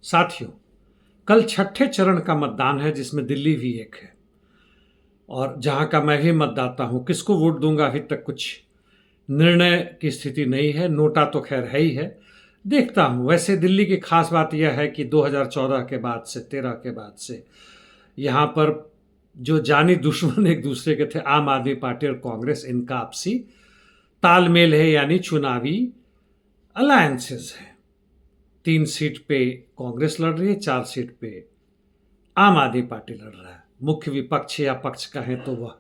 साथियों, कल छठे चरण का मतदान है जिसमें दिल्ली भी एक है और जहां का मैं भी मतदाता हूं। किसको वोट दूंगा अभी तक कुछ निर्णय की स्थिति नहीं है। नोटा तो खैर है ही है, देखता हूं। वैसे दिल्ली की खास बात यह है कि 2014 के बाद से 13 के बाद से यहाँ पर जो जानी दुश्मन एक दूसरे के थे, आम आदमी पार्टी और कांग्रेस, इनका आपसी तालमेल है, यानी चुनावी अलायंसेस है। 3 सीट पे कांग्रेस लड़ रही है, 4 सीट पे आम आदमी पार्टी लड़ रहा है। मुख्य विपक्ष या पक्ष कहें तो वह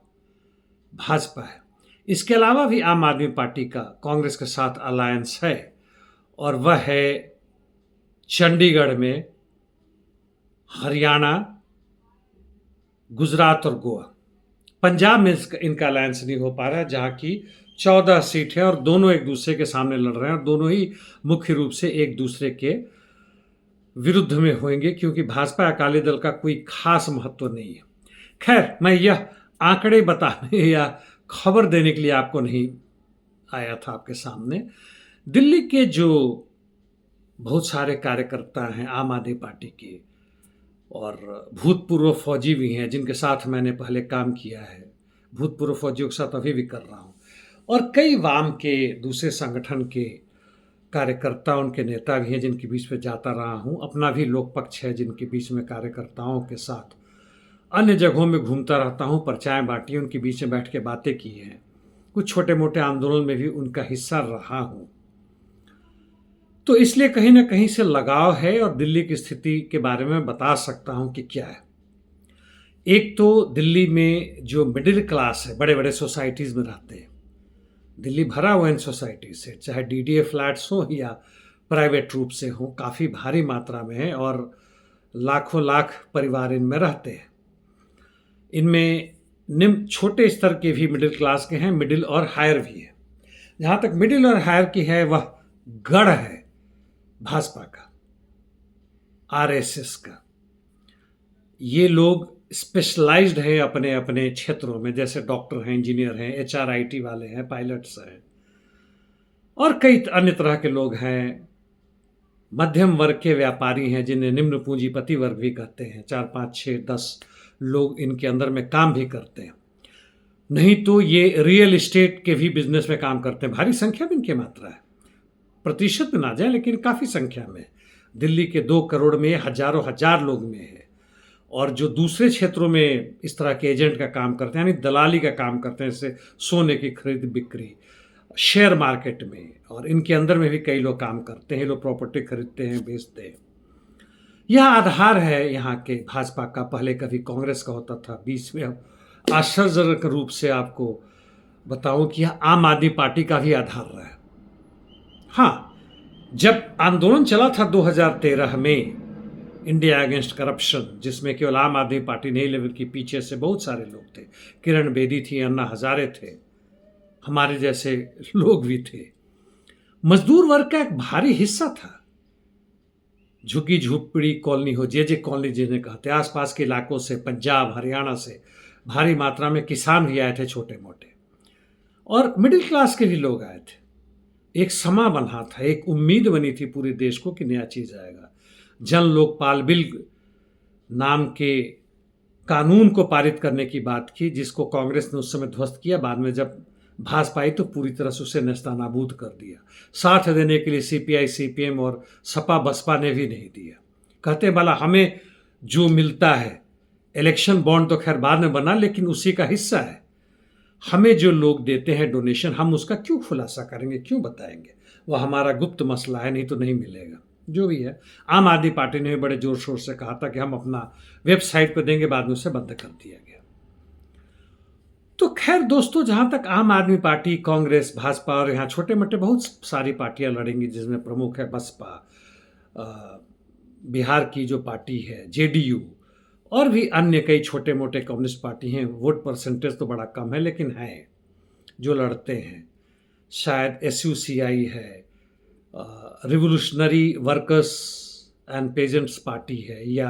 भाजपा है। इसके अलावा भी आम आदमी पार्टी का कांग्रेस के साथ अलायंस है और वह है चंडीगढ़ में, हरियाणा, गुजरात और गोवा। पंजाब में इनका अलायंस नहीं हो पा रहा है, जहां की 14 सीट है और दोनों एक दूसरे के सामने लड़ रहे हैं और दोनों ही मुख्य रूप से एक दूसरे के विरुद्ध में होंगे, क्योंकि भाजपा अकाली दल का कोई खास महत्व नहीं है। खैर, मैं यह आंकड़े बताने या खबर देने के लिए आपको नहीं आया था आपके सामने। दिल्ली के जो बहुत सारे कार्यकर्ता हैं आम आदमी पार्टी के और भूतपूर्व फौजी भी हैं जिनके साथ मैंने पहले काम किया है, भूतपूर्व फौजियों के साथ अभी भी कर रहा हूं, और कई वाम के दूसरे संगठन के कार्यकर्ता, उनके नेता भी हैं जिनके बीच में जाता रहा हूं। अपना भी लोक पक्ष है जिनके बीच में कार्यकर्ताओं के साथ अन्य जगहों में घूमता रहता हूं, पर्चाएं बांटी, उनके बीच में बैठ के बातें की हैं। कुछ छोटे मोटे आंदोलन में भी उनका हिस्सा रहा हूं, तो इसलिए कहीं ना कहीं से लगाव है और दिल्ली की स्थिति के बारे में बता सकता हूं कि क्या है। एक तो दिल्ली में जो मिडिल क्लास है, बड़े बड़े सोसाइटीज़ में रहते हैं। दिल्ली भरा हुआ इन सोसाइटी से, चाहे डीडीए फ्लैट्स हो या प्राइवेट रूप से हो, काफ़ी भारी मात्रा में है और लाखों लाख परिवार इनमें रहते हैं। इनमें निम्न छोटे स्तर के भी मिडिल क्लास के हैं, मिडिल और हायर भी है। जहाँ तक मिडिल और हायर की है, वह गढ़ है भाजपा का, आरएसएस का। ये लोग स्पेशलाइज्ड हैं अपने अपने क्षेत्रों में, जैसे डॉक्टर हैं, इंजीनियर हैं, एचआरआईटी वाले हैं, पायलट्स हैं और कई अन्य तरह के लोग हैं। मध्यम वर्ग के व्यापारी हैं जिन्हें निम्न पूंजीपति वर्ग भी कहते हैं। 4, 5, 6, 10 लोग इनके अंदर में काम भी करते हैं। नहीं तो ये रियल इस्टेट के भी बिजनेस में काम करते हैं। भारी संख्या में इनकी मात्रा है, प्रतिशत में ना जाए लेकिन काफ़ी संख्या में। दिल्ली के 2 करोड़ में हजारों हजार लोग में है। और जो दूसरे क्षेत्रों में इस तरह के एजेंट का काम करते हैं, यानी दलाली का काम करते हैं, जैसे सोने की खरीद बिक्री, शेयर मार्केट में, और इनके अंदर में भी कई लोग काम करते हैं। लोग प्रॉपर्टी खरीदते हैं, बेचते हैं। यह आधार है यहाँ के भाजपा का। पहले कभी कांग्रेस का होता था बीच में। अब आश्चर्यजनक रूप से आपको बताऊं कि यह आम आदमी पार्टी का भी आधार रहा है। हाँ, जब आंदोलन चला था 2013 में, इंडिया अगेंस्ट करप्शन, जिसमें केवल आम आदमी पार्टी नहीं बल्कि पीछे से बहुत सारे लोग थे। किरण बेदी थी, अन्ना हजारे थे, हमारे जैसे लोग भी थे। मजदूर वर्ग का एक भारी हिस्सा था। झुग्गी झोपड़ी कॉलोनी हो, जे कॉलोनी जिन्हें कहते, आसपास के इलाकों से, पंजाब, हरियाणा से भारी मात्रा में किसान भी आए थे, छोटे मोटे, और मिडिल क्लास के भी लोग आए थे। एक समा बना था, एक उम्मीद बनी थी पूरे देश को कि नया चीज आएगा। जन लोकपाल बिल नाम के कानून को पारित करने की बात की, जिसको कांग्रेस ने उस समय ध्वस्त किया। बाद में जब भाजपा आई तो पूरी तरह से उसे नेस्तनाबूद कर दिया। साथ देने के लिए सीपीआई, सीपीएम और सपा बसपा ने भी नहीं दिया। कहते भला हमें जो मिलता है, इलेक्शन बॉन्ड तो खैर बाद में बना लेकिन उसी का हिस्सा है। हमें जो लोग देते हैं डोनेशन, हम उसका क्यों खुलासा करेंगे, क्यों बताएंगे? वह हमारा गुप्त मसला है, नहीं तो नहीं मिलेगा। जो भी है, आम आदमी पार्टी ने भी बड़े जोर शोर से कहा था कि हम अपना वेबसाइट पर देंगे, बाद में उसे बंद कर दिया गया। तो खैर दोस्तों, जहां तक आम आदमी पार्टी, कांग्रेस, भाजपा और यहाँ छोटे मोटे बहुत सारी पार्टियां लड़ेंगी, जिसमें प्रमुख है बसपा, बिहार की जो पार्टी है जेडीयू, और भी अन्य कई छोटे मोटे कम्युनिस्ट पार्टी हैं। वोट परसेंटेज तो बड़ा कम है लेकिन है जो लड़ते हैं। शायद एसयूसीआई है, revolutionary workers and pageants party है, या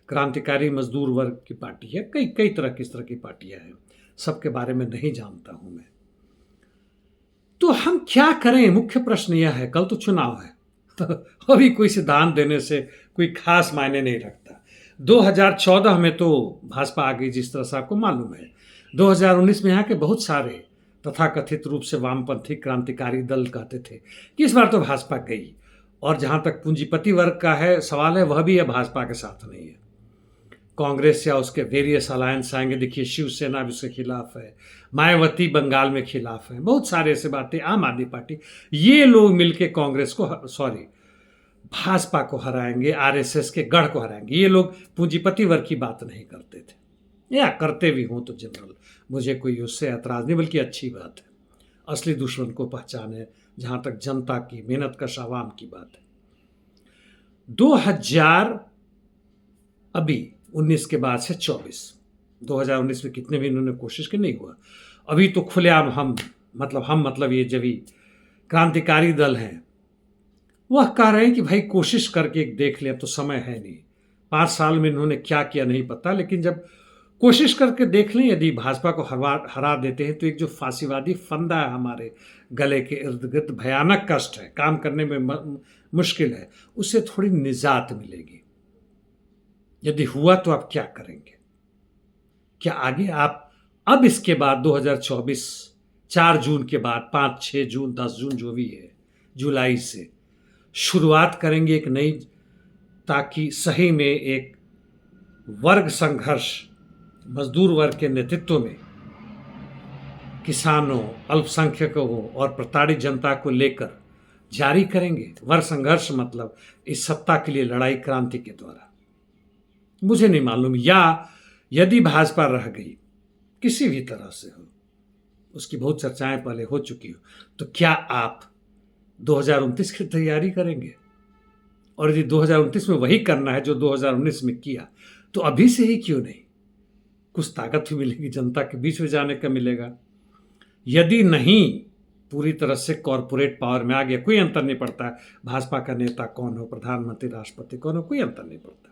क्रांतिकारी मजदूर वर्ग की पार्टी है। कई कई तरह की इस तरह की पार्टियां हैं, सबके बारे में नहीं जानता हूं मैं। तो हम क्या करें, मुख्य प्रश्न यह है। कल तो चुनाव है, तो अभी कोई सिद्धांत देने से कोई खास मायने नहीं रखता। 2014 में तो भाजपा आ गई, जिस तरह से आपको मालूम है। 2019 में यहाँ के बहुत सारे तथाकथित रूप से वामपंथी क्रांतिकारी दल कहते थे कि इस बार तो भाजपा गई। और जहाँ तक पूंजीपति वर्ग का है सवाल है, वह भी अब भाजपा के साथ नहीं है। कांग्रेस या उसके वेरियस अलायंस आएंगे। देखिए, शिवसेना भी उसके खिलाफ है, मायावती बंगाल में खिलाफ है, बहुत सारे ऐसे बातें, आम आदमी पार्टी, ये लोग मिलके कांग्रेस को, सॉरी, भाजपा को हराएंगे, आरएसएस के गढ़ को हराएंगे। ये लोग पूंजीपति वर्ग की बात नहीं करते थे, या करते भी हों तो जनरल मुझे कोई उससे ऐतराज नहीं, बल्कि अच्छी बात है। असली दुश्मन को पहचाने, जहां तक जनता की मेहनतकश आवाम की बात है। 2000 अभी 19 के बाद से 24, 2019 में कितने भी इन्होंने कोशिश की, नहीं हुआ। अभी तो खुलेआम हम मतलब ये जब क्रांतिकारी दल हैं, वह कह रहे हैं कि भाई कोशिश करके एक देख ले, अब तो समय है नहीं। 5 साल में इन्होंने क्या किया नहीं पता, लेकिन जब कोशिश करके देख लें, यदि भाजपा को हरा देते हैं तो एक जो फांसीवादी फंदा है हमारे गले के इर्द गिर्द, भयानक कष्ट है, काम करने में मुश्किल है, उससे थोड़ी निजात मिलेगी। यदि हुआ तो आप क्या करेंगे? क्या आगे आप अब इसके बाद 2024 4 जून के बाद 5, 6 जून, 10 जून जो भी है, जुलाई से शुरुआत करेंगे एक नई, ताकि सही में एक वर्ग संघर्ष मजदूर वर्ग के नेतृत्व में किसानों, अल्पसंख्यकों और प्रताड़ित जनता को लेकर जारी करेंगे। वर्ग संघर्ष मतलब इस सत्ता के लिए लड़ाई क्रांति के द्वारा। मुझे नहीं मालूम, या यदि भाजपा रह गई किसी भी तरह से हो, उसकी बहुत चर्चाएं पहले हो चुकी हो, तो क्या आप 2029 की तैयारी करेंगे? और यदि 2029 में वही करना है जो 2019 में किया, तो अभी से ही क्यों नहीं? कुछ ताकत भी मिलेगी, जनता के बीच में जाने का मिलेगा। यदि नहीं, पूरी तरह से कॉरपोरेट पावर में आ गया, कोई अंतर नहीं पड़ता भाजपा का नेता कौन हो, प्रधानमंत्री, राष्ट्रपति कौन हो, कोई अंतर नहीं पड़ता।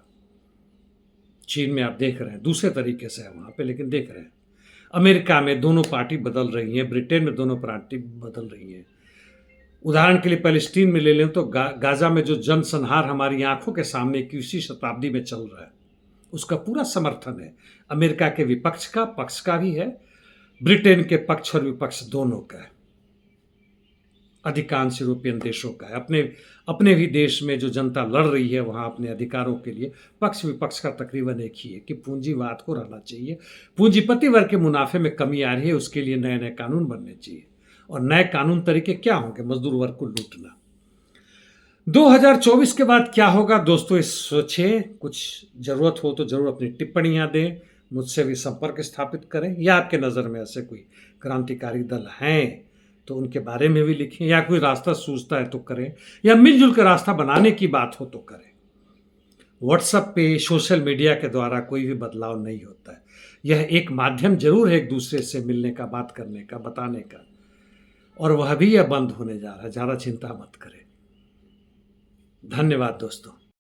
चीन में आप देख रहे हैं दूसरे तरीके से है वहां पे, लेकिन देख रहे हैं अमेरिका में दोनों पार्टी बदल रही है, ब्रिटेन में दोनों पार्टी बदल रही है। उदाहरण के लिए पैलेस्टीन में ले लें तो गाजा में जो जनसंहार हमारी आंखों के सामने 21वीं शताब्दी में चल रहा है, उसका पूरा समर्थन है अमेरिका के विपक्ष का, पक्ष का भी है, ब्रिटेन के पक्ष और विपक्ष दोनों का है, अधिकांश यूरोपियन देशों का है। अपने भी देश में जो जनता लड़ रही है वहाँ अपने अधिकारों के लिए, पक्ष विपक्ष का तकरीबन एक ही है कि पूंजीवाद को रहना चाहिए, पूंजीपति वर्ग के मुनाफे में कमी आ रही है, उसके लिए नए नए कानून बनने चाहिए। और नए कानून तरीके क्या होंगे? मजदूर वर्ग को लूटना। 2024 के बाद क्या होगा दोस्तों, इस सोचें, कुछ जरूरत हो तो जरूर अपनी टिप्पणियां दें, मुझसे भी संपर्क स्थापित करें, या आपके नज़र में ऐसे कोई क्रांतिकारी दल हैं तो उनके बारे में भी लिखें, या कोई रास्ता सूझता है तो करें, या मिलजुल कर रास्ता बनाने की बात हो तो करें। व्हाट्सएप पे, सोशल मीडिया के द्वारा कोई भी बदलाव नहीं होता है। यह एक माध्यम जरूर है एक दूसरे से मिलने का, बात करने का, बताने का, और वह भी यह बंद होने जा रहा है। ज़्यादा चिंता मत करें। धन्यवाद दोस्तों।